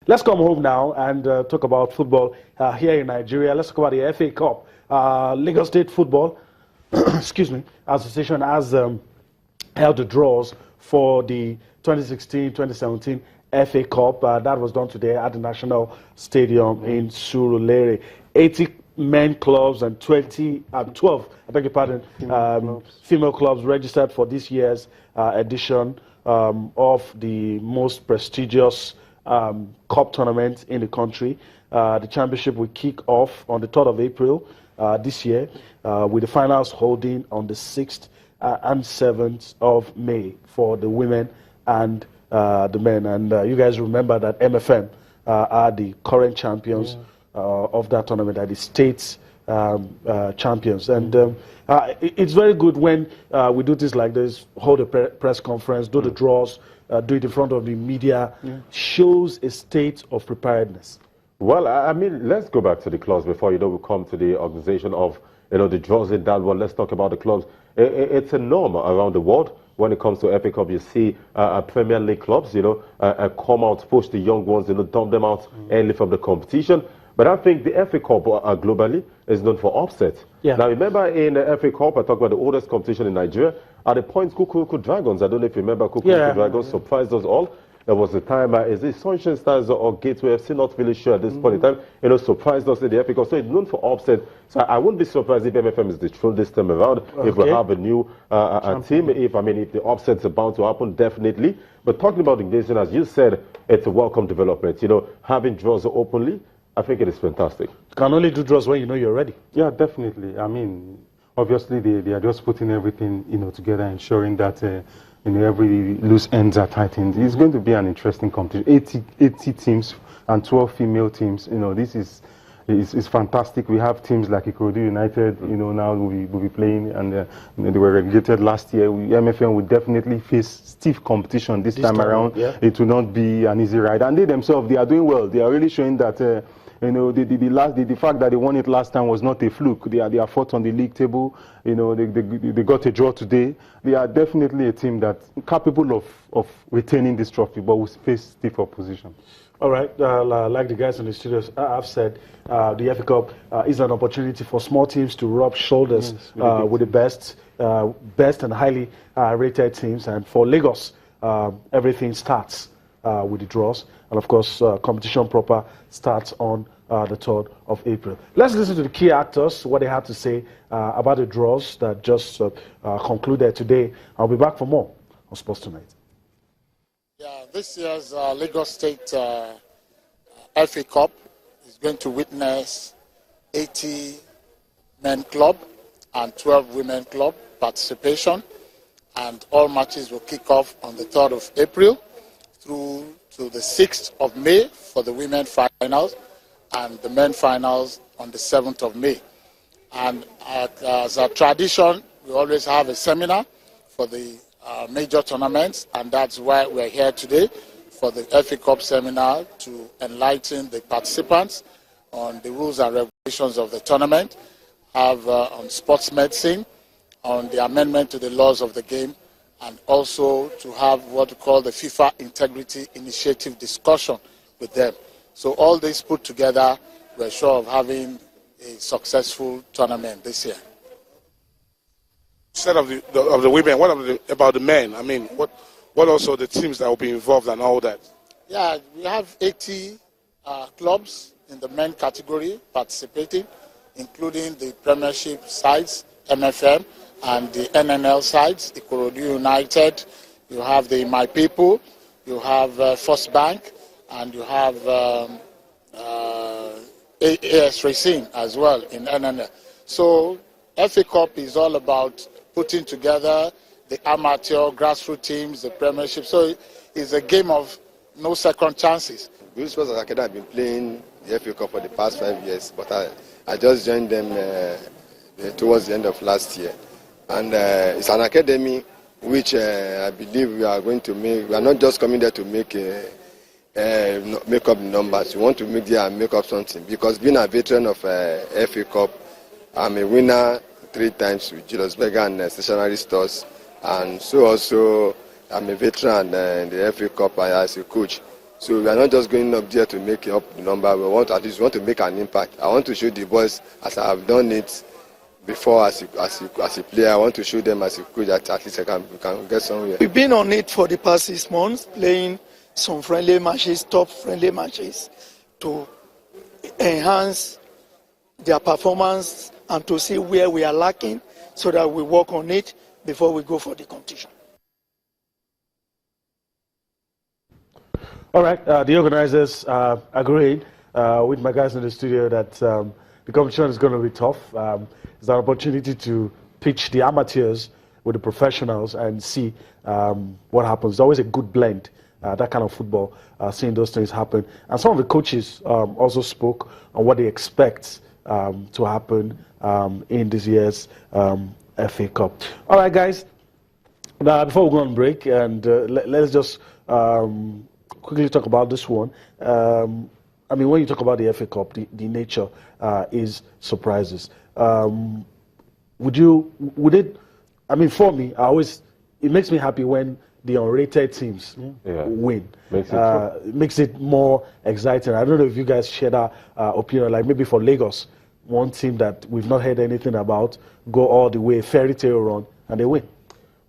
Let's come home now and talk about football here in Nigeria. Let's talk about the FA Cup. Lagos State Football excuse me, Association has held the draws for the 2016-2017 FA Cup. That was done today at the National Stadium in Surulere. 80 men clubs and 12, I beg your pardon, female clubs registered for this year's edition of the most prestigious cup tournament in the country. The championship will kick off on the 3rd of April this year, with the finals holding on the 6th and 7th of May for the women and the men. And you guys remember that MFM are the current champions of that tournament, are the state champions. And it's very good when we do things like this, hold a press conference, do the draws, do it in front of the media, shows a state of preparedness. Well, I mean, let's go back to the clubs before, we come to the organization of, the draws in that one. Let's talk about the clubs. It's a norm around the world. When it comes to FA Cup, you see Premier League clubs, come out, push the young ones, dump them out early from the competition. But I think the FA Cup globally is known for upset. Yeah. Now, remember in the FA Cup, I talked about the oldest competition in Nigeria, at the point, Kukuruku Dragons, I don't know if you remember, Kukuruku Dragons surprised us all. There was a time, is it Sunshine Stars or Gateway FC? Not really sure at this point in time. Surprised us in the FA Cup. So it's known for upset. So I wouldn't be surprised if MFM is the truth this time around. If we have a new team, if the upset's about to happen, definitely. But talking about engagement, as you said, it's a welcome development. Having draws openly, I think it is fantastic. You can only do draws when you know you're ready. Yeah, definitely. I mean, obviously they are just putting everything together, ensuring that every loose ends are tightened. It's going to be an interesting competition. 80 teams and 12 female teams. This is fantastic. We have teams like Ikorodu United. Now we'll be playing, and they were relegated last year. MFM will definitely face stiff competition this time around. Yeah. It will not be an easy ride, and they themselves, they are doing well. They are really showing that. The fact that they won it last time was not a fluke. They are fourth on the league table. They got a draw today. They are definitely a team that's capable of retaining this trophy, but will face stiff opposition. All right, like the guys in the studios have said, the FA Cup is an opportunity for small teams to rub shoulders with the best and highly rated teams. And for Lagos, everything starts with the draws. And of course, competition proper starts on the 3rd of April. Let's listen to the key actors, what they had to say about the draws that just concluded today. I'll be back for more on Sports Tonight. Yeah, this year's Lagos State FA Cup is going to witness 80 men club and 12 women club participation. And all matches will kick off on the 3rd of April through to the 6th of May for the women finals, and the men finals on the 7th of May. And as a tradition, we always have a seminar for the major tournaments, and that's why we're here today for the FA Cup seminar to enlighten the participants on the rules and regulations of the tournament, have on sports medicine, on the amendment to the laws of the game, and also to have what we call the FIFA Integrity Initiative discussion with them. So all this put together, we're sure of having a successful tournament this year. Instead of the women, what about the men? I mean, what also the teams that will be involved and all that? Yeah, we have 80 clubs in the men category participating, including the Premiership sides, MFM, and the NNL sides, Ikorodu United. You have the My People, you have First Bank, and you have AS Racing as well in NNL. So FA Cup is all about putting together the amateur, grassroots teams, the Premiership. So it's a game of no second chances. Youth Sports Academy have been playing the FA Cup for the past 5 years, but I just joined them towards the end of last year. And it's an academy which I believe we are going to make. We are not just coming there to make up the numbers. We want to make up something. Because being a veteran of FA Cup, I'm a winner 3 times with Julius Berger and Stationery Stores. And so also I'm a veteran in the FA Cup as a coach. So we are not just going up there to make up the number. We want at least want to make an impact. I want to show the boys, as I have done it before as a player. I want to show them as a coach that at least we can get somewhere. We've been on it for the past 6 months, playing some friendly matches, top friendly matches, to enhance their performance and to see where we are lacking so that we work on it before we go for the competition. All right, the organizers agreed with my guys in the studio that the competition is going to be tough. It's an opportunity to pitch the amateurs with the professionals and see what happens. It's always a good blend, that kind of football, seeing those things happen. And some of the coaches also spoke on what they expect to happen in this year's FA Cup. All right, guys, now before we go on break, and let's just quickly talk about this one. I mean, when you talk about the FA Cup, the nature is surprises. Would it, I mean, for me, it makes me happy when the unrated teams win. Makes it more exciting. I don't know if you guys share that opinion, like maybe for Lagos, one team that we've not heard anything about, go all the way, fairy tale run, and they win.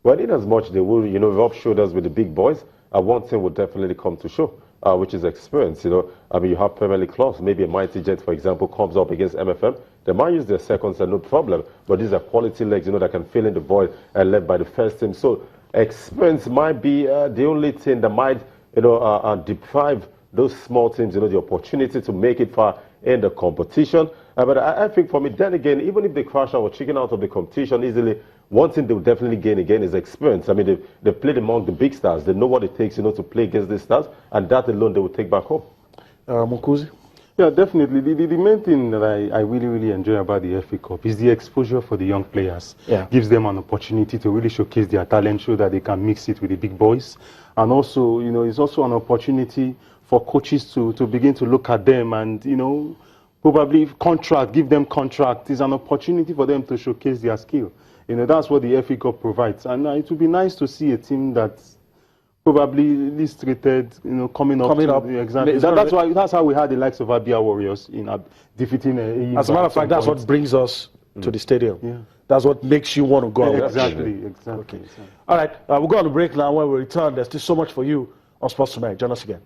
Well, in as much they will, rub shoulders with the big boys, one thing will definitely come to show, which is experience. I mean, you have Premier League clubs. Maybe a Mighty Jet, for example, comes up against MFM. They might use their seconds and no problem, but these are quality legs, that can fill in the void led by the first team. So experience might be the only thing that might, deprive those small teams, the opportunity to make it far in the competition. But I think for me, then again, even if they crash out or chicken out of the competition easily, one thing they will definitely gain again is experience. I mean, they've played among the big stars. They know what it takes, to play against these stars, and that alone they will take back home. Mukuzi? Yeah, definitely. The main thing that I really, really enjoy about the FA Cup is the exposure for the young players. Yeah. Gives them an opportunity to really showcase their talent, show that they can mix it with the big boys. And also, it's also an opportunity for coaches to begin to look at them and, probably give them contract. It's an opportunity for them to showcase their skill. That's what the FA Cup provides. And it would be nice to see a team that's probably least rated, coming up. Exactly. That's how we had the likes of Abia Warriors in defeating As a matter of fact, that's what brings us to the stadium. Yeah. That's what makes you want to go out. Exactly. Okay. All right, we'll go on a break now. When we return, there's still so much for you on Sports Tonight. Join us again.